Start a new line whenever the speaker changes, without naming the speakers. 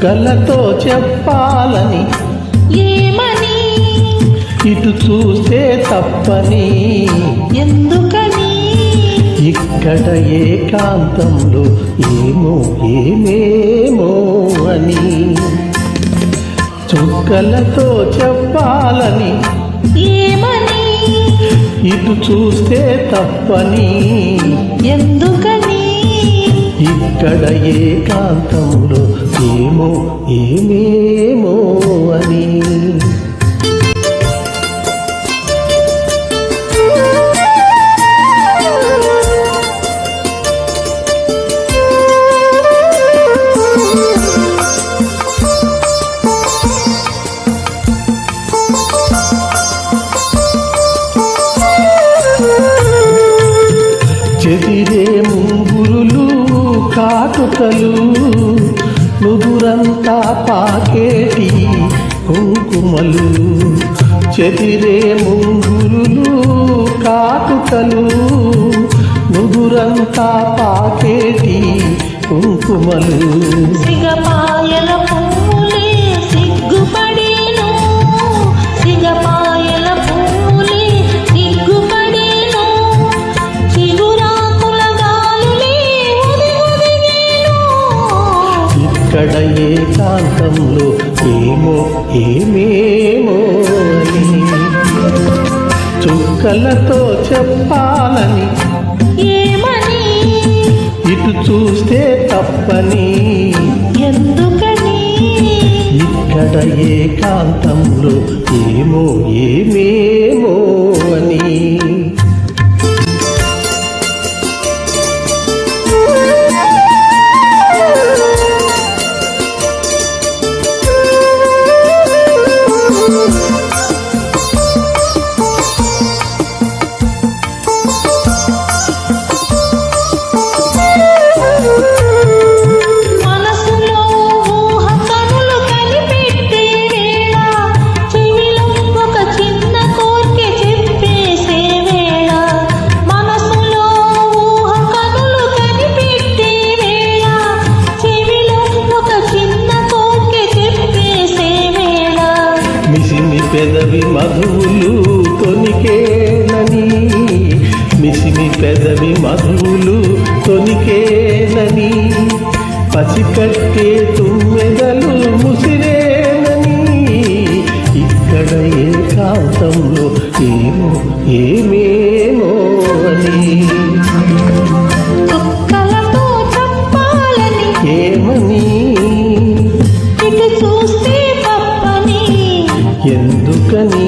చుక్కలతో చెప్పాలని
ఏమని,
ఇటు చూస్తే తప్పని
ఎందుకని,
ఇక్కడ ఏకాంతంలో ఏమో ఏమేమో అని. చుక్కలతో చెప్పాలని
ఏమని,
ఇటు చూస్తే తప్పని
ఎందుకని,
ఇక్కడ ఏకాంతంలో ఏమో ఏమేమో అని. చెదిరే ముంగురులు కాటుకలు నుదురంతా పాకేటి కుంకుమలు. చెదిరే ముంగురులు కాటుకలు నుదురంతా పాకేటి కుంకుమలు.
సిగపాయల పువ్వులే సిగ్గుపడేను, సిగపాయల పువ్వులే సిగ్గుపడేను, చిగురాకుల గాలులే ఒదిగొదిగేను.
ఇక్కడ ఏకాంతంలో ఏమో ఏమేమో అని. చుక్కలతో చెప్పాలని
ఏమని,
ఇటు చూస్తే తప్పని
ఎందుకని,
ఇక్కడ ఏకాంతంలో ఏమో ఏమేమో అని. పెదవి మధువులు తొనికేనని, మిసిమి పెదవి మధువులు తొనికేనని, పసికట్టే తుమ్మెదలు ముసిరేనని. ఇక్కడ ఏకాంతంలో ఏమో ఏమేమో అని.
చుక్కలతో చెప్పాలని
ఏమని,
ఇటు చూస్తే తప్పని
ఎందుకని,